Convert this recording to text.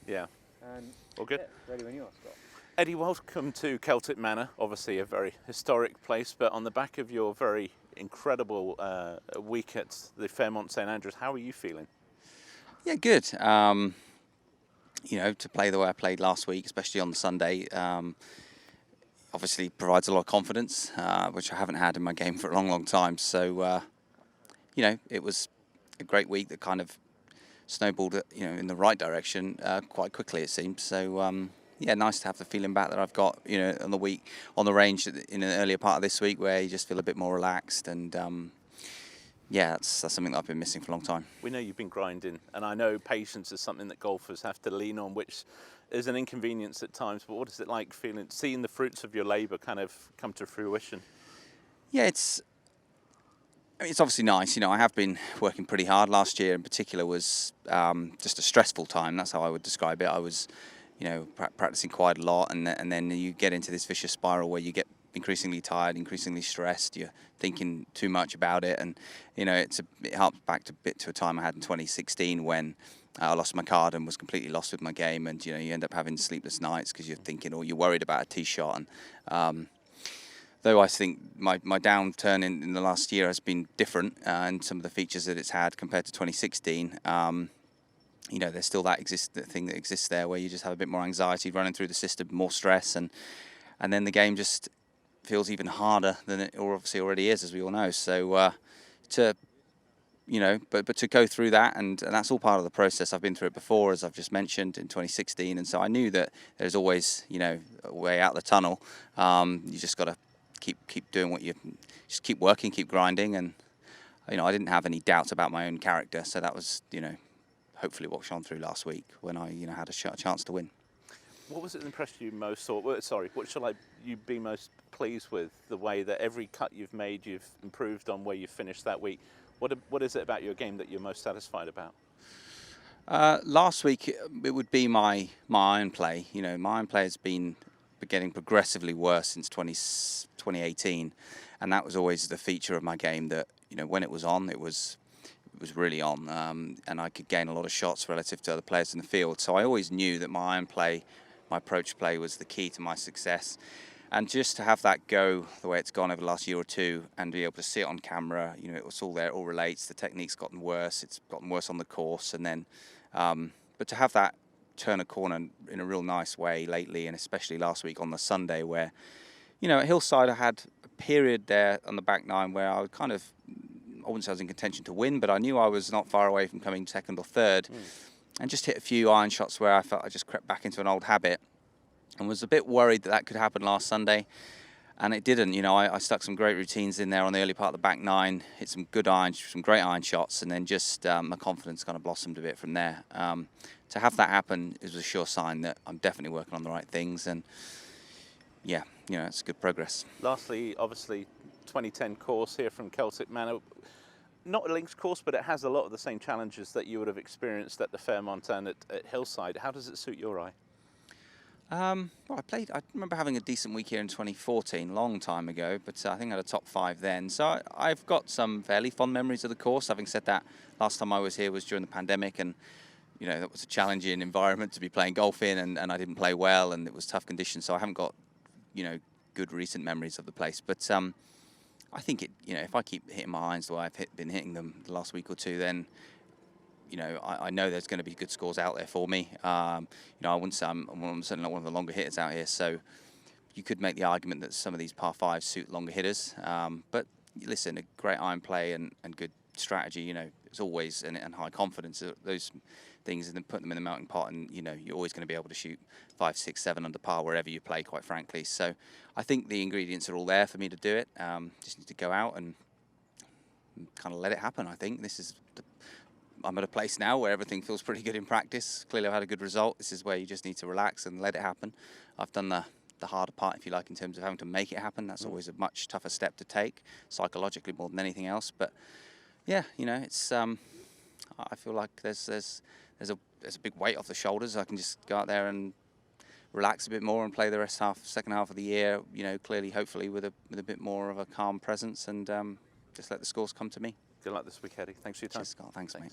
Yeah. And All good. ready when you are, Scott. Eddie, welcome to Celtic Manor. Obviously a very historic place, but on the back of your very incredible week at the Fairmont St Andrews, how are you feeling? Yeah, good. To play the way I played last week, especially on the Sunday, obviously provides a lot of confidence, which I haven't had in my game for a long, long time. So, it was a great week that kind of snowballed, in the right direction quite quickly, it seems. So, nice to have the feeling back that I've got, on the range in an earlier part of this week where you just feel a bit more relaxed and. That's something that I've been missing for a long time. We know you've been grinding, and I know patience is something that golfers have to lean on, which is an inconvenience at times. But what is it like seeing the fruits of your labour kind of come to fruition? Yeah, it's obviously nice. I have been working pretty hard. Last year in particular was just a stressful time. That's how I would describe it. I was, practicing quite a lot, and then you get into this vicious spiral where you get increasingly tired, increasingly stressed. You're thinking too much about it, and it harks back to a time I had in 2016 when I lost my card and was completely lost with my game, and you end up having sleepless nights because you're thinking, or you're worried about a tee shot. And though I think my downturn in the last year has been different and some of the features that it's had compared to 2016. There's still that thing that exists there where you just have a bit more anxiety running through the system, more stress, and then the game just feels even harder than it obviously already is, as we all know. So to go through that, and that's all part of the process. I've been through it before, as I've just mentioned, in 2016, and so I knew that there's always a way out the tunnel. You just got to keep doing what you just keep working, keep grinding, and I didn't have any doubts about my own character. So that was hopefully what shone through last week when I had a chance to win. What was it that impressed you most, or what shall you be most pleased with? The way that every cut you've made, you've improved on where you finished that week. What is it about your game that you're most satisfied about? Last week it would be my iron play. My iron play has been getting progressively worse since 2018, and that was always the feature of my game that when it was on, it was really on, and I could gain a lot of shots relative to other players in the field. So I always knew that my iron play, my approach play was the key to my success. And just to have that go the way it's gone over the last year or two and be able to see it on camera, it was all there, it all relates. The technique's gotten worse, it's gotten worse on the course. And then, but to have that turn a corner in a real nice way lately, and especially last week on the Sunday where, at Hillside I had a period there on the back nine where I wouldn't say I was in contention to win, but I knew I was not far away from coming second or third, and just hit a few iron shots where I felt I just crept back into an old habit, and was a bit worried that could happen last Sunday, and it didn't. I stuck some great routines in there on the early part of the back nine, hit some great iron shots, and then just my confidence kind of blossomed a bit from there. To have that happen is a sure sign that I'm definitely working on the right things, and it's good progress. Lastly, obviously, 2010 course here from Celtic Manor. Not a links course, but it has a lot of the same challenges that you would have experienced at the Fairmont and at Hillside. How does it suit your eye? I remember having a decent week here in 2014, long time ago, but I think I had a top 5 then. So I've got some fairly fond memories of the course. Having said that, last time I was here was during the pandemic, and that was a challenging environment to be playing golf in, and I didn't play well, and it was tough conditions. So I haven't got good recent memories of the place, but I think if I keep hitting my irons the way I've been hitting them the last week or two, then I know there's going to be good scores out there for me. I wouldn't say I'm certainly not one of the longer hitters out here, so you could make the argument that some of these par 5s suit longer hitters. But listen, a great iron play and good strategy, it's always, and high confidence, those things, and then put them in the melting pot, and you're always going to be able to shoot 5, 6, 7 under par wherever you play, quite frankly. So I think the ingredients are all there for me to do it. Just need to go out and kind of let it happen. I think I'm at a place now where everything feels pretty good in practice. Clearly I've had a good result. This is where you just need to relax and let it happen. I've done the harder part, if you like, in terms of having to make it happen. That's always a much tougher step to take, psychologically more than anything else. But yeah, it's I feel like there's a big weight off the shoulders. I can just go out there and relax a bit more and play the second half of the year, clearly, hopefully with a bit more of a calm presence, and just let the scores come to me. Good luck this week, Eddie. Thanks for your time. Cheers, Scott. Thanks, mate.